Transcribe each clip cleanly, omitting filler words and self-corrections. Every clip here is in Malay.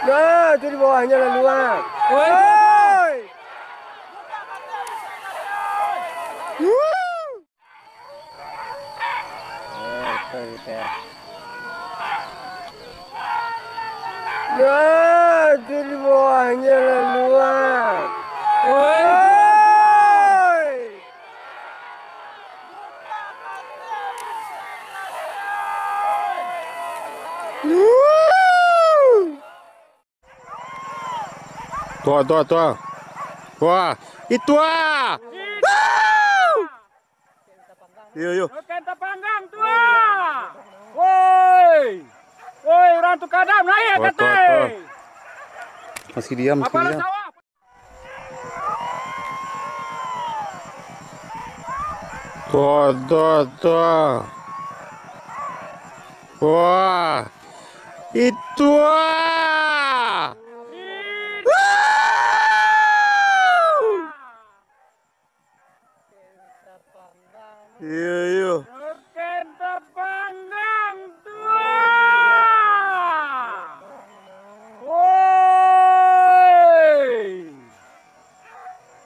Nah, itu di bawahnya lalu ah. Woi. Nah, itu di bawahnya lalu ah. Woi. Tuh. Wah, itu ah. Yuk. Kenta panggang tua. Woi. Woi, rantu kadam naik kata. Masih diam. Tuh. Wah, itu ah. Iya. Kenta panggang tua.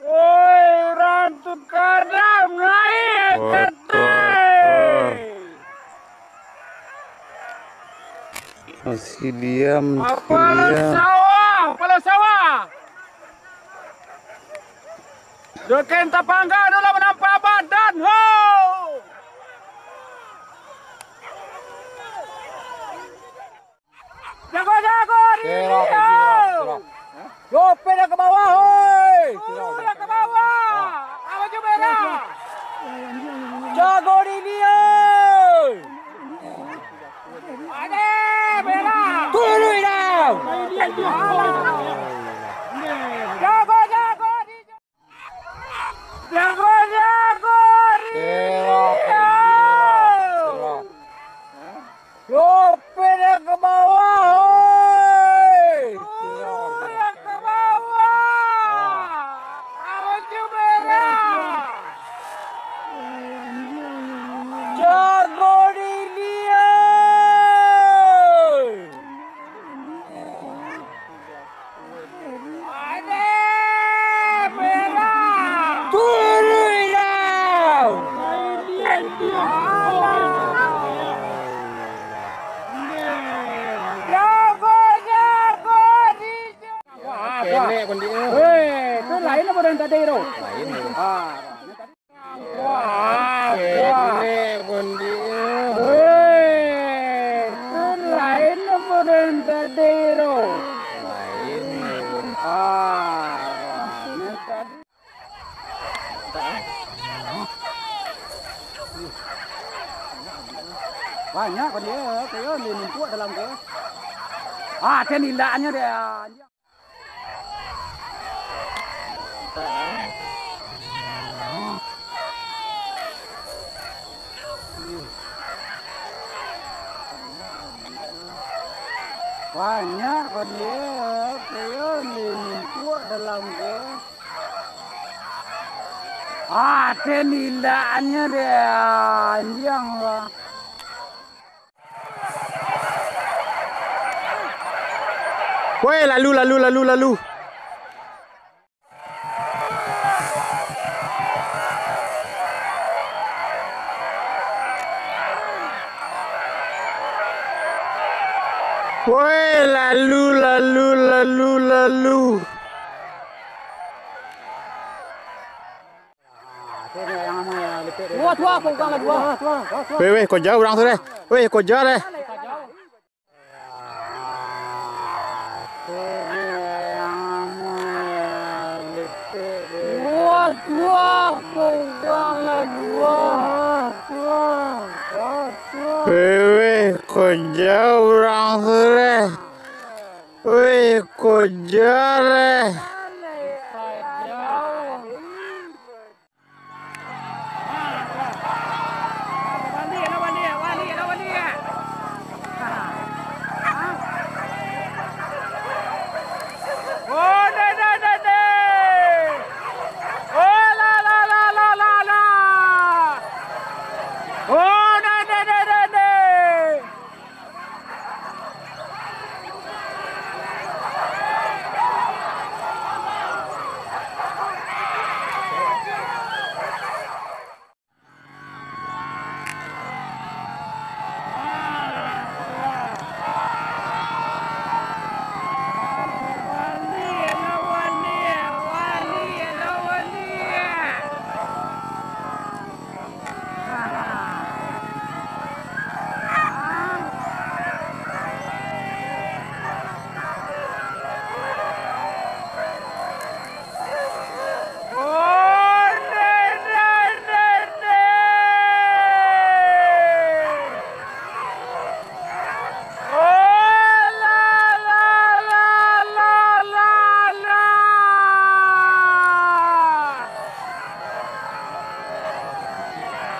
Woi, rantu kadam naik kata. Masih diam. Kepala sawah. Kenta panggang dulu menampak badan. Ho! Jago di dia. Lope dah ke bawah, hoi. Dah ke bawah. Apa je merah? Jago di dia. Ada merah. Turun dah. Jago di dia. Jago di dia. Lope dah ke bawah, hoi. Dah ke bawah. Apa je merah? Jago di dia. Ada merah. Turun dah. Jago di dia. Kenek pun dia. Hei, tu lain apa yang tadi tu? Lain. Wah, Kenek pun dia. hei, tu lain apa yang tadi tu? Lain. Banyak kan dia, kaya ni numpuk dalam ke. Ada nilainya dia. Banyak kan dia, kaya ni numpuk dalam ke. Ada nilainya dia, yang lah. Woi, lalu. Woi, lalu. Tua, kau kan dua. Weh, kau jauh orang tu deh. Weh, kau jauh deh. Weh, kau jauh orang tu deh. Weh, kau jauh deh.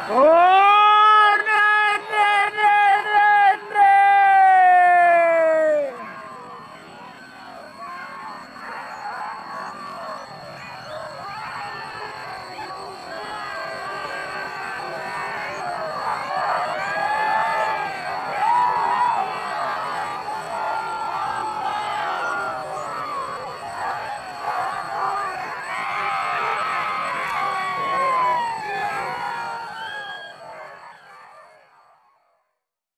Oh,